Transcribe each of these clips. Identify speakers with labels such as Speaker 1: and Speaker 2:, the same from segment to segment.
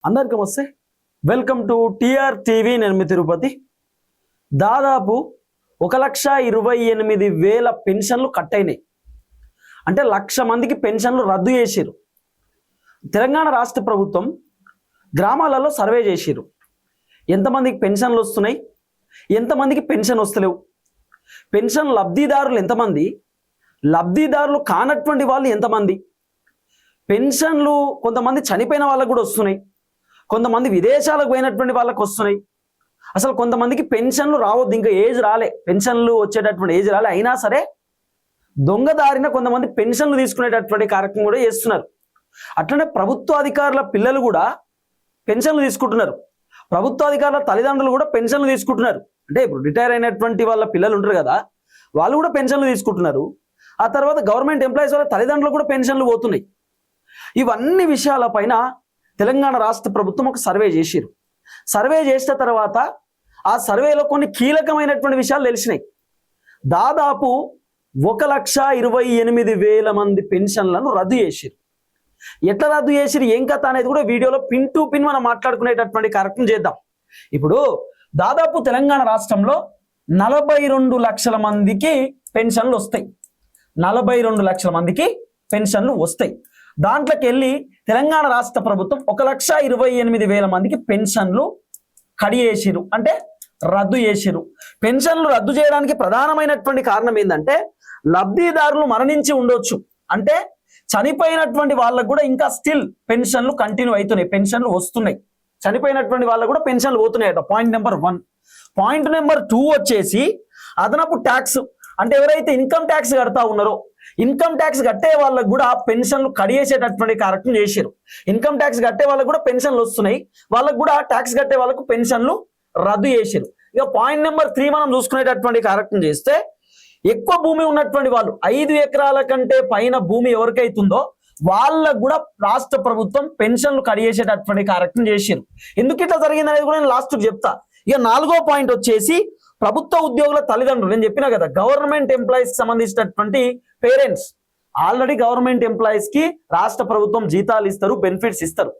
Speaker 1: అందరికీ నమస్తే. Welcome to TR TV. నేను మీ తిరుపతి. దాదాపు 1,28,000 పెన్షన్లు కట్ అయినాయి. అంటే 1,00,000 మందికి పెన్షన్లు రద్దు చేసిరు. తెలంగాణ రాష్ట్ర ప్రభుత్వం గ్రామాలలో సర్వే చేసిరు. ఎంతమందికి పెన్షన్లు వస్తున్నాయి, ఎంతమందికి పెన్షన్ వస్తలేవు, పెన్షన్ లబ్ధిదారులు ఎంతమంది, లబ్ధిదారులు కానటువంటి వాళ్ళు ఎంతమంది, పెన్షన్లు కొంతమంది చనిపోయిన వాళ్ళకు కూడా వస్తున్నాయి, కొంతమంది విదేశాలకు పోయినటువంటి వాళ్ళకు వస్తున్నాయి. అసలు కొంతమందికి పెన్షన్లు రావద్దు, ఇంకా ఏజ్ రాలే, పెన్షన్లు వచ్చేటటువంటి ఏజ్ రాలే, అయినా సరే దొంగదారిన కొంతమంది పెన్షన్లు తీసుకునేటటువంటి కార్యక్రమం కూడా చేస్తున్నారు. అట్లనే ప్రభుత్వ అధికారుల పిల్లలు కూడా పెన్షన్లు తీసుకుంటున్నారు, ప్రభుత్వ అధికారుల తల్లిదండ్రులు కూడా పెన్షన్లు తీసుకుంటున్నారు. అంటే ఇప్పుడు రిటైర్ అయినటువంటి వాళ్ళ పిల్లలు ఉంటారు కదా, వాళ్ళు కూడా పెన్షన్లు తీసుకుంటున్నారు. ఆ తర్వాత గవర్నమెంట్ ఎంప్లాయీస్ వాళ్ళ తల్లిదండ్రులు కూడా పెన్షన్లు పోతున్నాయి. ఇవన్నీ విషయాలపైన తెలంగాణ రాష్ట్ర ప్రభుత్వం ఒక సర్వే చేసిరు. సర్వే చేసిన తర్వాత ఆ సర్వేలో కొన్ని కీలకమైనటువంటి విషయాలు తెలిసినాయి. దాదాపు 1,28,000 మంది పెన్షన్లను రద్దు చేసిరు. ఎట్లా రద్దు చేసిరు, ఏం కథ అనేది కూడా వీడియోలో పిన్ టు పిన్ మనం మాట్లాడుకునేటటువంటి కార్యక్రమం చేద్దాం. ఇప్పుడు దాదాపు తెలంగాణ రాష్ట్రంలో 42 లక్షల మందికి పెన్షన్లు వస్తాయి. 42 లక్షల మందికి పెన్షన్లు వస్తాయి. దాంట్లోకి వెళ్ళి తెలంగాణ రాష్ట్ర ప్రభుత్వం 1,28,000 మందికి పెన్షన్లు కడియేసిరు, అంటే రద్దు చేసిరు. పెన్షన్లు రద్దు చేయడానికి ప్రధానమైనటువంటి కారణం ఏంటంటే లబ్ధిదారులు మరణించి ఉండొచ్చు, అంటే చనిపోయినటువంటి వాళ్ళకు కూడా ఇంకా స్టిల్ పెన్షన్లు కంటిన్యూ అవుతున్నాయి, పెన్షన్లు వస్తున్నాయి. చనిపోయినటువంటి వాళ్ళకు కూడా పెన్షన్లు పోతున్నాయట. Point number 1. పాయింట్ నెంబర్ 2 వచ్చేసి అదనపు ట్యాక్స్, అంటే ఎవరైతే ఇన్కమ్ ట్యాక్స్ కడతా ఉన్నారో ఇన్కమ్ ట్యాక్స్ కట్టే వాళ్ళకు కూడా పెన్షన్లు కడియేసేటటువంటి కార్యక్రమం చేశారు. ఇన్కమ్ ట్యాక్స్ కట్టే వాళ్ళకు కూడా పెన్షన్లు వస్తున్నాయి, వాళ్ళకు కూడా ట్యాక్స్ కట్టే వాళ్ళకు పెన్షన్లు రద్దు చేశారు. ఇక పాయింట్ నెంబర్ 3 మనం చూసుకునేటటువంటి కార్యక్రమం చేస్తే ఎక్కువ భూమి ఉన్నటువంటి వాళ్ళు 5 ఎకరాల కంటే పైన భూమి ఎవరికైతుందో వాళ్ళకు కూడా రాష్ట్ర ప్రభుత్వం పెన్షన్లు కడియేసేటటువంటి కార్యక్రమం చేశారు. ఎందుకు ఇట్లా జరిగింది అనేది కూడా నేను లాస్ట్కి చెప్తా. ఇక 4వ పాయింట్ వచ్చేసి ప్రభుత్వ ఉద్యోగుల తల్లిదండ్రులు. నేను చెప్పినా కదా, గవర్నమెంట్ ఎంప్లాయీస్ సంబంధించినటువంటి పేరెంట్స్, ఆల్రెడీ గవర్నమెంట్ ఎంప్లాయీస్ కి రాష్ట్ర ప్రభుత్వం జీతాలు ఇస్తారు, బెనిఫిట్స్ ఇస్తారు.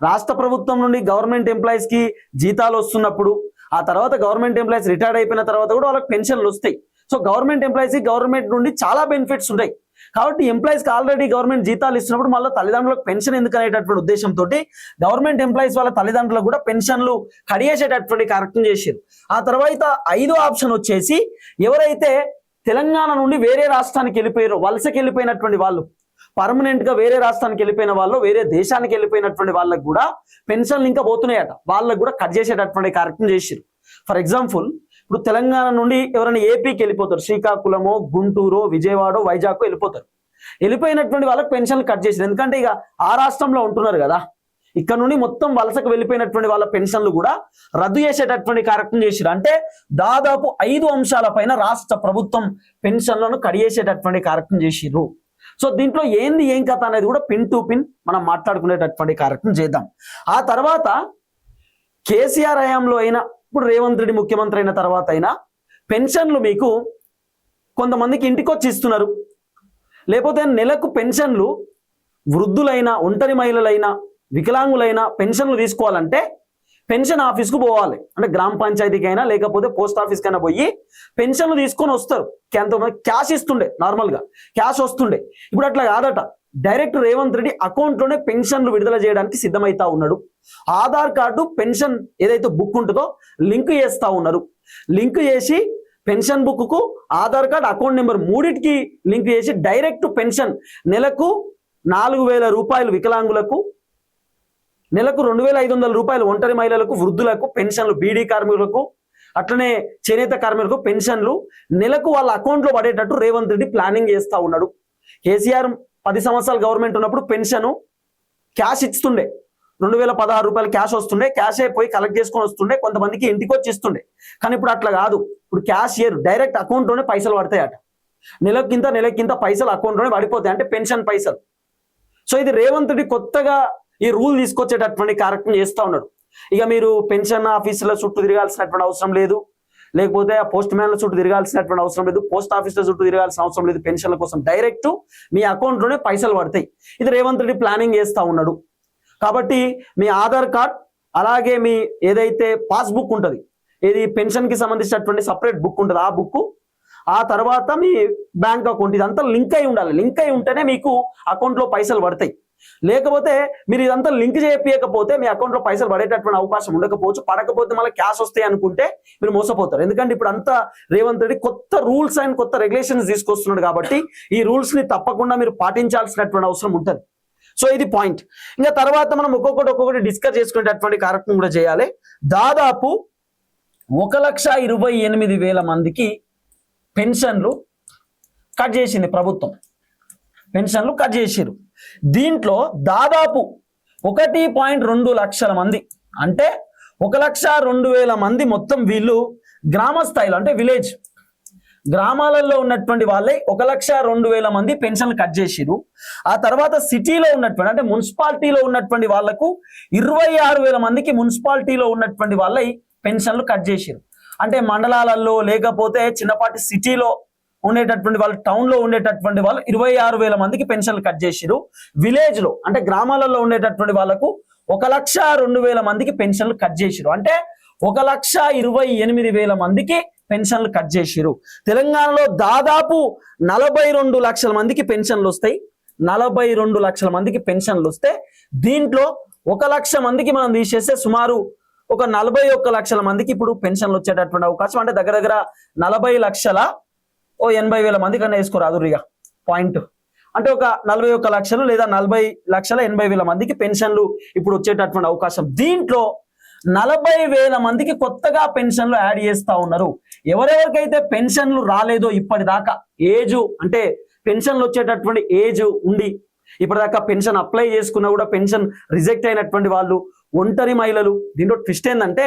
Speaker 1: రాష్ట్ర ప్రభుత్వం నుండి గవర్నమెంట్ ఎంప్లాయీస్ కి జీతాలు వస్తున్నప్పుడు ఆ తర్వాత గవర్నమెంట్ ఎంప్లాయీస్ రిటైర్డ్ అయిపోయిన తర్వాత కూడా వాళ్ళకి పెన్షన్లు వస్తాయి. సో గవర్నమెంట్ ఎంప్లాయీస్ గవర్నమెంట్ నుండి చాలా బెనిఫిట్స్ ఉంటాయి. కాబట్టి ఎంప్లాయీస్కి ఆల్రెడీ గవర్నమెంట్ జీతాలు ఇస్తున్నప్పుడు మళ్ళీ తల్లిదండ్రులకు పెన్షన్ ఎందుకు అనేటటువంటి ఉద్దేశంతో గవర్నమెంట్ ఎంప్లాయీస్ వాళ్ళ తల్లిదండ్రులకు కూడా పెన్షన్లు కడియేసేటటువంటి కార్యక్రమం చేశారు. ఆ తర్వాత 5వ ఆప్షన్ వచ్చేసి ఎవరైతే తెలంగాణ నుండి వేరే రాష్ట్రానికి వెళ్ళిపోయారో, వలసకి వెళ్ళిపోయినటువంటి వాళ్ళు, పర్మనెంట్ గా వేరే రాష్ట్రానికి వెళ్ళిపోయిన వాళ్ళు, వేరే దేశానికి వెళ్ళిపోయినటువంటి వాళ్ళకు కూడా పెన్షన్లు ఇంకా పోతున్నాయట, వాళ్ళకు కూడా కట్ చేసేటటువంటి కార్యక్రమం చేశారు. ఫర్ ఎగ్జాంపుల్, ఇప్పుడు తెలంగాణ నుండి ఎవరైనా ఏపీకి వెళ్ళిపోతారు, శ్రీకాకుళమో, గుంటూరు, విజయవాడ, వైజాగ్ వెళ్ళిపోతారు. వెళ్ళిపోయినటువంటి వాళ్ళకి పెన్షన్లు కట్ చేశారు. ఎందుకంటే ఇక ఆ రాష్ట్రంలో ఉంటున్నారు కదా, ఇక్కడ నుండి మొత్తం వలసకు వెళ్ళిపోయినటువంటి వాళ్ళ పెన్షన్లు కూడా రద్దు చేసేటటువంటి కార్యక్రమం చేశారు. అంటే దాదాపు 5 అంశాల పైన రాష్ట్ర ప్రభుత్వం పెన్షన్లను కడియేసేటటువంటి కార్యక్రమం చేసిర్రు. సో దీంట్లో ఏంది ఏం కథ అనేది కూడా పిన్ టు పిన్ మనం మాట్లాడుకునేటటువంటి కార్యక్రమం చేద్దాం. ఆ తర్వాత కేసీఆర్ హయాంలో అయినా, ఇప్పుడు రేవంత్ రెడ్డి ముఖ్యమంత్రి అయిన తర్వాత అయినా పెన్షన్లు మీకు కొంతమందికి ఇంటికి వచ్చి ఇస్తున్నారు. లేకపోతే నెలకు పెన్షన్లు వృద్ధులైనా, ఒంటరి మహిళలైనా, వికలాంగులైనా పెన్షన్లు తీసుకోవాలంటే పెన్షన్ ఆఫీస్కు పోవాలి. అంటే గ్రామ పంచాయతీకి అయినా లేకపోతే పోస్ట్ ఆఫీస్కి అయినా పోయి పెన్షన్లు తీసుకొని వస్తారు. క్యాష్ ఇస్తుండే, నార్మల్గా క్యాష్ వస్తుండే. ఇప్పుడు అట్లా కాదట, డైరెక్ట్ రేవంత్ రెడ్డి అకౌంట్లోనే పెన్షన్లు విడుదల చేయడానికి సిద్ధమైతా ఉన్నాడు. ఆధార్ కార్డు పెన్షన్ ఏదైతే బుక్ ఉంటుందో లింక్ చేస్తా ఉన్నారు. లింక్ చేసి pension book Aadhaar card account number 3టికి లింక్ చేసి డైరెక్ట్ పెన్షన్ నెలకు 4,000 రూపాయలు వికలాంగులకు, నెలకు 2,500 రూపాయలు ఒంటరి మహిళలకు, వృద్ధులకు పెన్షన్లు, బీడీ కార్మికులకు, అట్లనే చేనేత కార్మికులకు పెన్షన్లు నెలకు వాళ్ళ అకౌంట్లో పడేటట్టు రేవంత్ రెడ్డి ప్లానింగ్ చేస్తూ ఉన్నాడు. కేసీఆర్ 10 సంవత్సరాలు గవర్నమెంట్ ఉన్నప్పుడు పెన్షన్ క్యాష్ ఇస్తుండే, 2,016 రూపాయలు క్యాష్ వస్తుండే, క్యాష్ అయిపోయి కలెక్ట్ చేసుకొని వస్తుండే, కొంతమందికి ఇంటికి వచ్చి ఇస్తుండే. కానీ ఇప్పుడు అట్లా కాదు, ఇప్పుడు క్యాష్ ఇయర్ డైరెక్ట్ అకౌంట్లోనే పైసలు పడతాయట. నెలకింత పైసలు అకౌంట్లోనే పడిపోతాయి, అంటే పెన్షన్ పైసలు. సో ఇది రేవంత్ రెడ్డి కొత్తగా ఈ రూల్ తీసుకొచ్చేటటువంటి కార్యక్రమం చేస్తూ ఉన్నాడు. ఇక మీరు పెన్షన్ ఆఫీసుల చుట్టూ తిరగాల్సినటువంటి అవసరం లేదు, లేకపోతే ఆ పోస్ట్ మ్యాన్ల చుట్టూ తిరగాల్సినటువంటి అవసరం లేదు, పోస్ట్ ఆఫీసుల చుట్టూ తిరగాల్సిన అవసరం లేదు. పెన్షన్ల కోసం డైరెక్ట్ మీ అకౌంట్లోనే పైసలు పడతాయి. ఇది రేవంత్ రెడ్డి ప్లానింగ్ చేస్తూ ఉన్నాడు. కాబట్టి మీ ఆధార్ కార్డ్ అలాగే మీ ఏదైతే పాస్బుక్ ఉంటుంది, ఏది పెన్షన్కి సంబంధించినటువంటి సపరేట్ బుక్ ఉంటుంది, ఆ బుక్, ఆ తర్వాత మీ బ్యాంక్ అకౌంట్, ఇదంతా లింక్ అయి ఉండాలి. లింక్ అయి ఉంటేనే మీకు అకౌంట్లో పైసలు పడతాయి. లేకపోతే మీరు ఇదంతా లింక్ చేయకపోతే మీ అకౌంట్లో పైసలు పడేటటువంటి అవకాశం ఉండకపోవచ్చు. పడకపోతే మళ్ళీ క్యాష్ వస్తాయి అనుకుంటే మీరు మోసపోతారు. ఎందుకంటే ఇప్పుడు అంతా రేవంత్ రెడ్డి కొత్త రూల్స్ అండ్ కొత్త రెగ్యులేషన్స్ తీసుకొస్తున్నాడు కాబట్టి ఈ రూల్స్ ని తప్పకుండా మీరు పాటించాల్సినటువంటి అవసరం ఉంటుంది. సో ఇది పాయింట్. ఇంకా తర్వాత మనం ఒక్కొక్కటి డిస్కస్ చేసుకునేటటువంటి కార్యక్రమం కూడా చేయాలి. దాదాపు 1,28,000 మందికి పెన్షన్లు కట్ చేసింది ప్రభుత్వం. పెన్షన్లు కట్ చేసిరు. దీంట్లో దాదాపు 1.2 లక్షల మంది, అంటే 1,02,000 మంది మొత్తం వీళ్ళు గ్రామ స్థాయిలో, అంటే విలేజ్ గ్రామాలలో ఉన్నటువంటి వాళ్ళే 1,02,000 మంది పెన్షన్లు కట్ చేసిరు. ఆ తర్వాత సిటీలో ఉన్నటువంటి, అంటే మున్సిపాలిటీలో ఉన్నటువంటి వాళ్లకు 26,000 మందికి మున్సిపాలిటీలో ఉన్నటువంటి వాళ్ళై పెన్షన్లు కట్ చేసిరు. అంటే మండలాలలో లేకపోతే చిన్నపాటి సిటీలో ఉండేటటువంటి వాళ్ళు, టౌన్ లో ఉండేటటువంటి వాళ్ళు 26,000 మందికి పెన్షన్లు కట్ చేసిరు. విలేజ్ లో, అంటే గ్రామాలలో ఉండేటటువంటి వాళ్ళకు 1,02,000 మందికి పెన్షన్లు కట్ చేసిరు. అంటే 1,28,000 మందికి పెన్షన్లు కట్ చేసిరు. తెలంగాణలో దాదాపు 42 లక్షల మందికి పెన్షన్లు వస్తాయి. 42 లక్షల మందికి పెన్షన్లు వస్తే దీంట్లో 1 లక్ష మందికి మనం తీసేస్తే సుమారు ఒక 41 లక్షల మందికి ఇప్పుడు పెన్షన్లు వచ్చేటటువంటి అవకాశం. అంటే దగ్గర 40,80,000 మంది కన్నా వేసుకోరాదు రిగా పాయింట్. అంటే ఒక 41 లక్షలు లేదా 40,80,000 మందికి పెన్షన్లు ఇప్పుడు వచ్చేటటువంటి అవకాశం. దీంట్లో 40,000 మందికి కొత్తగా పెన్షన్లు యాడ్ చేస్తా ఉన్నారు. ఎవరెవరికైతే పెన్షన్లు రాలేదో ఇప్పటిదాకా, ఏజ్ అంటే పెన్షన్లు వచ్చేటటువంటి ఏజ్ ఉండి ఇప్పటిదాకా పెన్షన్ అప్లై చేసుకున్నా కూడా పెన్షన్ రిజెక్ట్ అయినటువంటి వాళ్ళు, ఒంటరి మహిళలు. దీంట్లో ట్విస్ట్ ఏంటంటే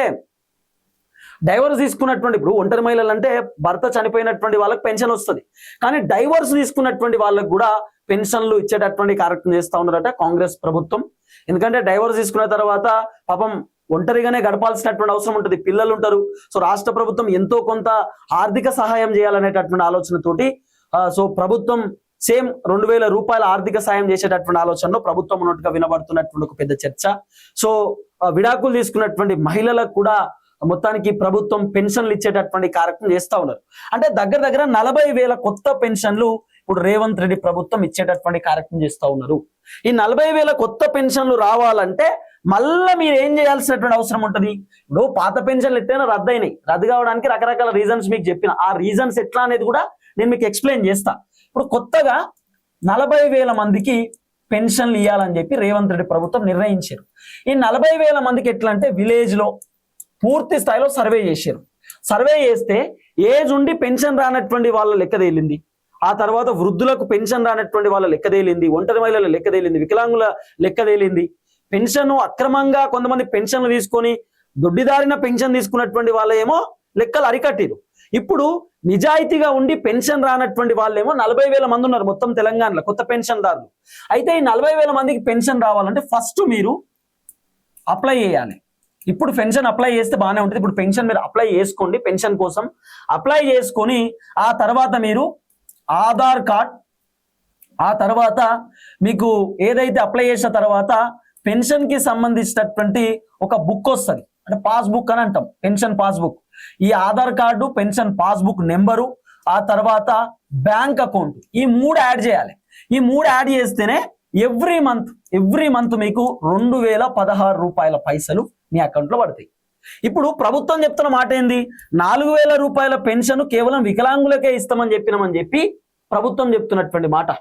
Speaker 1: డైవర్స్ తీసుకున్నటువంటి, ఇప్పుడు ఒంటరి మహిళలు అంటే భర్త చనిపోయినటువంటి వాళ్ళకి పెన్షన్ వస్తుంది, కానీ డైవర్స్ తీసుకున్నటువంటి వాళ్ళకు కూడా పెన్షన్లు ఇచ్చేటటువంటి కార్యక్రమం చేస్తూ ఉన్నారట కాంగ్రెస్ ప్రభుత్వం. ఎందుకంటే డైవర్స్ తీసుకున్న తర్వాత పాపం ఒంటరిగానే గడపాల్సినటువంటి అవసరం ఉంటుంది, పిల్లలు ఉంటారు. సో రాష్ట్ర ప్రభుత్వం ఎంతో కొంత ఆర్థిక సహాయం చేయాలనేటటువంటి ఆలోచనతోటి సో ప్రభుత్వం సేమ్ 2,000 రూపాయల ఆర్థిక సాయం చేసేటటువంటి ఆలోచనలో ప్రభుత్వం ఉన్నట్టుగా వినబడుతున్నటువంటి ఒక పెద్ద చర్చ. సో విడాకులు తీసుకున్నటువంటి మహిళలకు కూడా మొత్తానికి ప్రభుత్వం పెన్షన్లు ఇచ్చేటటువంటి కార్యక్రమం చేస్తూ ఉన్నారు. అంటే దగ్గర 40,000 కొత్త పెన్షన్లు ఇప్పుడు రేవంత్ రెడ్డి ప్రభుత్వం ఇచ్చేటటువంటి కార్యక్రమం చేస్తూ ఉన్నారు. ఈ 40,000 కొత్త పెన్షన్లు రావాలంటే మళ్ళీ మీరు ఏం చేయాల్సినటువంటి అవసరం ఉంటుంది. ఇప్పుడు పాత పెన్షన్లు ఎట్లయినా రద్దు అయినాయి. రద్దు కావడానికి రకరకాల రీజన్స్ మీకు చెప్పిన, ఆ రీజన్స్ ఎట్లా అనేది కూడా నేను మీకు ఎక్స్ప్లెయిన్ చేస్తా. ఇప్పుడు కొత్తగా 40,000 మందికి పెన్షన్లు ఇవ్వాలని చెప్పి రేవంత్ రెడ్డి ప్రభుత్వం నిర్ణయించారు. ఈ 40,000 మందికి ఎట్లా అంటే విలేజ్ లో పూర్తి స్థాయిలో సర్వే చేశారు. సర్వే చేస్తే ఏజ్ ఉండి పెన్షన్ రానటువంటి వాళ్ళ లెక్క తేలింది. ఆ తర్వాత వృద్ధులకు పెన్షన్ రానటువంటి వాళ్ళ లెక్క తేలింది, ఒంటరి మహిళల లెక్క తేలింది, వికలాంగుల లెక్క తేలింది. పెన్షన్ అక్రమంగా కొంతమంది పెన్షన్లు తీసుకొని దొడ్డిదారిన పెన్షన్ తీసుకున్నటువంటి వాళ్ళ ఏమో లెక్కలు అరికట్టిరు. ఇప్పుడు నిజాయితీగా ఉండి పెన్షన్ రానటువంటి వాళ్ళేమో 40,000 మంది ఉన్నారు మొత్తం తెలంగాణలో కొత్త పెన్షన్దారులు. అయితే ఈ 40,000 మందికి పెన్షన్ రావాలంటే ఫస్ట్ మీరు అప్లై చేయాలి. ఇప్పుడు పెన్షన్ అప్లై చేస్తే బాగానే ఉంటుంది. ఇప్పుడు పెన్షన్ మీరు అప్లై చేసుకోండి. పెన్షన్ కోసం అప్లై చేసుకొని ఆ తర్వాత మీరు ఆధార్ కార్డ్, ఆ తర్వాత మీకు ఏదైతే అప్లై చేసిన తర్వాత పెన్షన్ కి సంబంధించినటువంటి ఒక బుక్ వస్తుంది, అంటే పాస్బుక్ అని అంటాం, పెన్షన్ పాస్బుక్. ఈ Aadhaar card, pension passbook number, ఆ తర్వాత బ్యాంక్ అకౌంట్, ఈ 3 యాడ్ చేయాలి. ఈ 3 యాడ్ చేస్తేనే ఎవ్రీ మంత్ మీకు 2,016 రూపాయల పైసలు మీ అకౌంట్లో పడతాయి. ఇప్పుడు ప్రభుత్వం చెప్తున్న మాట ఏంది, 4,000 రూపాయల పెన్షన్ కేవలం వికలాంగులకే ఇస్తామని చెప్పి ప్రభుత్వం చెప్తున్నటువంటి మాట.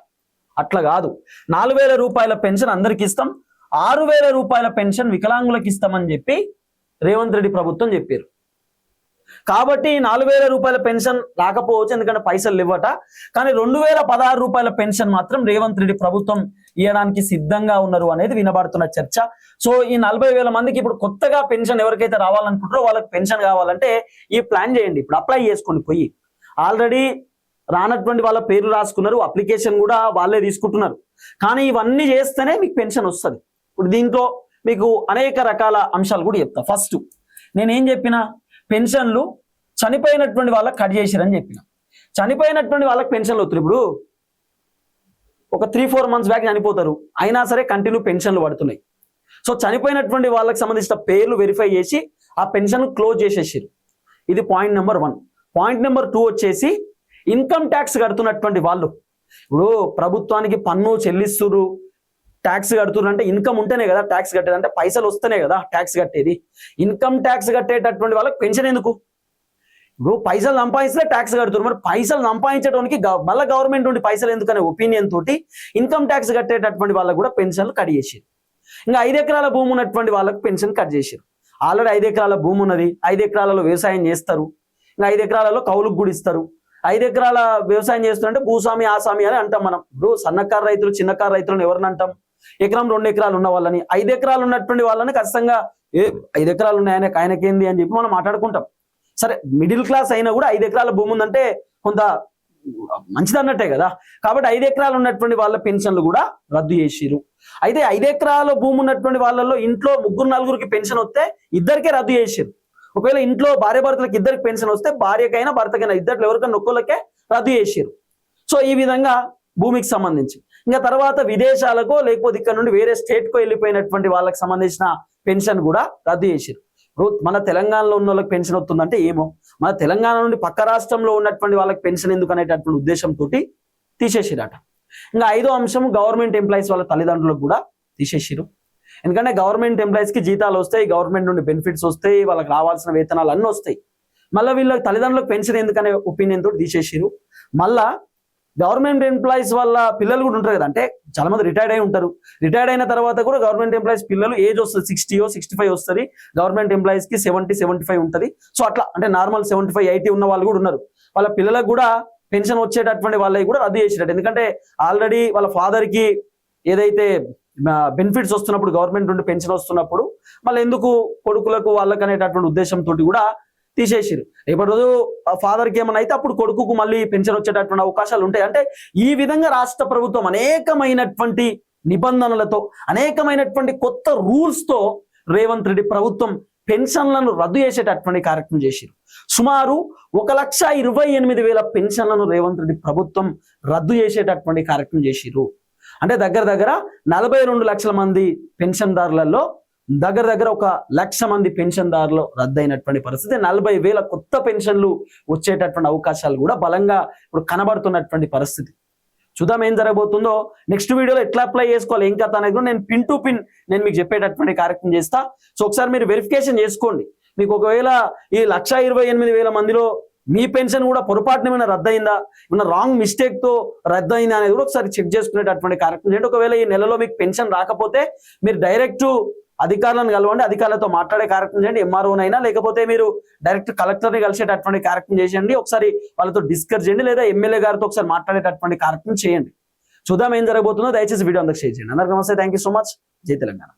Speaker 1: అట్లా కాదు, 4,000 రూపాయల పెన్షన్ అందరికి ఇస్తాం, 6,000 రూపాయల పెన్షన్ వికలాంగులకు ఇస్తామని చెప్పి రేవంత్ రెడ్డి ప్రభుత్వం చెప్పారు. కాబట్టి 4,000 రూపాయల పెన్షన్ రాకపోవచ్చు, ఎందుకంటే పైసలు ఇవ్వట. కానీ 2,016 రూపాయల పెన్షన్ మాత్రం రేవంత్ రెడ్డి ప్రభుత్వం ఇవ్వడానికి సిద్ధంగా ఉన్నారు అనేది వినబడుతున్న చర్చ. సో ఈ 40,000 మందికి ఇప్పుడు కొత్తగా పెన్షన్ ఎవరికైతే రావాలనుకుంటారో వాళ్ళకి పెన్షన్ కావాలంటే ఈ ప్లాన్ చేయండి. ఇప్పుడు అప్లై చేసుకొని పోయి, ఆల్రెడీ రానటువంటి వాళ్ళ పేర్లు రాసుకున్నారు, అప్లికేషన్ కూడా వాళ్ళే తీసుకుంటున్నారు. కానీ ఇవన్నీ చేస్తేనే మీకు పెన్షన్ వస్తుంది. ఇప్పుడు దీంట్లో మీకు అనేక రకాల అంశాలు కూడా చెప్తా. ఫస్ట్ నేనేం చెప్పిన, పెన్షన్లు చనిపోయినటువంటి వాళ్ళకి కట్ చేసిరని చెప్పిన. చనిపోయినటువంటి వాళ్ళకి పెన్షన్లు వస్తారు. ఇప్పుడు ఒక 3-4 మంత్స్ బ్యాక్ చనిపోతారు, అయినా సరే కంటిన్యూ పెన్షన్లు పడుతున్నాయి. సో చనిపోయినటువంటి వాళ్ళకి సంబంధించిన పేర్లు వెరిఫై చేసి ఆ పెన్షన్ క్లోజ్ చేసేసారు. ఇది పాయింట్ నెంబర్ 1. పాయింట్ నెంబర్ 2 వచ్చేసి ఇన్కమ్ ట్యాక్స్ కడుతున్నటువంటి వాళ్ళు. ఇప్పుడు ప్రభుత్వానికి పన్ను చెల్లిస్తున్నారు, ట్యాక్స్ కడుతున్నారు అంటే ఇన్కమ్ ఉంటేనే కదా ట్యాక్స్ కట్టేది, అంటే పైసలు వస్తేనే కదా ట్యాక్స్ కట్టేది. ఇన్కమ్ ట్యాక్స్ కట్టేటటువంటి వాళ్ళకి పెన్షన్ ఎందుకు? ఇప్పుడు పైసలు సంపాదిస్తే ట్యాక్స్ కడుతున్నారు, మరి పైసలు సంపాదించడానికి మళ్ళీ గవర్నమెంట్ నుండి పైసలు ఎందుకనే ఒపీనియన్ తోటి ఇన్కమ్ ట్యాక్స్ కట్టేటటువంటి వాళ్ళకు కూడా పెన్షన్లు కట్ చేసారు. ఇంకా 5 ఎకరాల భూమి ఉన్నటువంటి వాళ్ళకి పెన్షన్ కట్ చేసారు. ఆల్రెడీ 5 ఎకరాల భూమి ఉన్నది, 5 ఎకరాలలో వ్యవసాయం చేస్తారు, ఇంకా 5 ఎకరాలలో కౌలుకు కూడా ఇస్తారు. 5 ఎకరాల వ్యవసాయం చేస్తారంటే భూస్వామి ఆసామి అని అంటాం మనం. ఇప్పుడు సన్నకారు రైతులు చిన్నకారు రైతులను ఎవరిని అంటాం? ఎకరం 2 ఎకరాలు ఉన్న వాళ్ళని. 5 ఎకరాలు ఉన్నటువంటి వాళ్ళని ఖచ్చితంగా 5 ఎకరాలు ఉన్నాయని ఆయనకేంది అని చెప్పి మనం మాట్లాడుకుంటాం. సరే మిడిల్ క్లాస్ అయినా కూడా 5 ఎకరాల భూమి ఉందంటే కొంత మంచిది అన్నట్టే కదా. కాబట్టి 5 ఎకరాలు ఉన్నటువంటి వాళ్ళ పెన్షన్లు కూడా రద్దు చేసిరు. అయితే 5 ఎకరాల భూమి ఉన్నటువంటి వాళ్ళలో ఇంట్లో 3-4కి పెన్షన్ వస్తే ఇద్దరికే రద్దు చేసిరు. ఒకవేళ ఇంట్లో భార్య భర్తలకు ఇద్దరికి పెన్షన్ వస్తే భార్యకైనా భర్తకైనా ఇద్దరు ఎవరికైనా ఒక్కళ్ళకే రద్దు చేసిరు. సో ఈ విధంగా భూమికి సంబంధించి ఇంకా తర్వాత విదేశాలకో లేకపోతే ఇక్కడ నుండి వేరే స్టేట్కో వెళ్ళిపోయినటువంటి వాళ్ళకి సంబంధించిన పెన్షన్ కూడా రద్దు చేసిరు. మన తెలంగాణలో ఉన్న వాళ్ళకి పెన్షన్ వస్తుందంటే ఏమో, మన తెలంగాణ నుండి పక్క రాష్ట్రంలో ఉన్నటువంటి వాళ్ళకి పెన్షన్ ఎందుకు అనేటటువంటి ఉద్దేశంతో తీసేసిరట. ఇంకా 5వ అంశం గవర్నమెంట్ ఎంప్లాయీస్ వాళ్ళ తల్లిదండ్రులకు కూడా తీసేసిరు. ఎందుకంటే గవర్నమెంట్ ఎంప్లాయీస్కి జీతాలు వస్తాయి, గవర్నమెంట్ నుండి బెనిఫిట్స్ వస్తాయి, వాళ్ళకి రావాల్సిన వేతనాలు అన్నీ వస్తాయి. మళ్ళీ వీళ్ళ తల్లిదండ్రులకు పెన్షన్ ఎందుకనే ఒపీనియన్ తోటి తీసేసిరు. మళ్ళా గవర్నమెంట్ ఎంప్లాయీస్ వాళ్ళ పిల్లలు కూడా ఉంటారు కదా, అంటే చాలా మంది రిటైర్డ్ అయి ఉంటారు. రిటైర్డ్ అయిన తర్వాత కూడా గవర్నమెంట్ ఎంప్లాయీస్ పిల్లలు ఏజ్ వస్తుంది 60-65 వస్తుంది. గవర్నమెంట్ ఎంప్లాయీస్ కి 70-75 ఉంటుంది. సో అట్లా అంటే నార్మల్ 75-80 ఉన్న వాళ్ళు కూడా ఉన్నారు. వాళ్ళ పిల్లలకు కూడా పెన్షన్ వచ్చేటటువంటి వాళ్ళకి కూడా రద్దు చేసినట్టు. ఎందుకంటే ఆల్రెడీ వాళ్ళ ఫాదర్ కి ఏదైతే బెనిఫిట్స్ వస్తున్నప్పుడు గవర్నమెంట్ నుండి పెన్షన్ వస్తున్నప్పుడు మళ్ళీ ఎందుకు కొడుకులకు వాళ్ళకి అనేటటువంటి ఉద్దేశంతో కూడా తీసేసిరు. రేపటి రోజు ఫాదర్కి ఏమైనా అయితే అప్పుడు కొడుకుకు మళ్ళీ పెన్షన్ వచ్చేటటువంటి అవకాశాలు ఉంటాయి. అంటే ఈ విధంగా రాష్ట్ర ప్రభుత్వం అనేకమైనటువంటి నిబంధనలతో అనేకమైనటువంటి కొత్త రూల్స్ తో రేవంత్ రెడ్డి ప్రభుత్వం పెన్షన్లను రద్దు చేసేటటువంటి కార్యక్రమం చేసిరు. సుమారు 1,28,000 పెన్షన్లను రేవంత్ రెడ్డి ప్రభుత్వం రద్దు చేసేటటువంటి కార్యక్రమం చేసిరు. అంటే దగ్గర 42 లక్షల మంది పెన్షన్దారులలో దగ్గర 1,00,000 మంది పెన్షన్దారులు రద్దయినటువంటి పరిస్థితి. 40,000 కొత్త పెన్షన్లు వచ్చేటటువంటి అవకాశాలు కూడా బలంగా ఇప్పుడు కనబడుతున్నటువంటి పరిస్థితి. చూద్దాం ఏం జరగబోతుందో. నెక్స్ట్ వీడియోలో ఎట్లా అప్లై చేసుకోవాలి ఏం కథ అనేది నేను పిన్ టు పిన్ నేను మీకు చెప్పేటటువంటి కార్యక్రమం చేస్తా. సో ఒకసారి మీరు వెరిఫికేషన్ చేసుకోండి. మీకు ఒకవేళ ఈ 1,28,000 మందిలో మీ పెన్షన్ కూడా పొరపాటున ఏమైనా రద్దయిందా, ఏమైనా రాంగ్ మిస్టేక్ తో రద్దయిందా అనేది కూడా ఒకసారి చెక్ చేసుకునేటటువంటి కార్యక్రమం చేయండి. ఒకవేళ ఈ నెలలో మీకు పెన్షన్ రాకపోతే మీరు డైరెక్ట్ అధికారులను కలవండి, అధికారులతో మాట్లాడే కార్యక్రమం చేయండి. ఎంఆర్ఓనైనా లేకపోతే మీరు డైరెక్ట్ కలెక్టర్ని కలిసేటటువంటి కార్యక్రమం చేయండి. ఒకసారి వాళ్ళతో డిస్కస్ చేయండి, లేదా ఎమ్మెల్యే గారితో ఒకసారి మాట్లాడేటటువంటి కార్యక్రమం చేయండి. చూద్దాం ఏం జరగబోతుందో. దయచేసి వీడియో అందరికి షేర్ చేయండి. అందరికీ నమస్తే, థ్యాంక్ యూ సో మచ్. జై తెలంగాణ.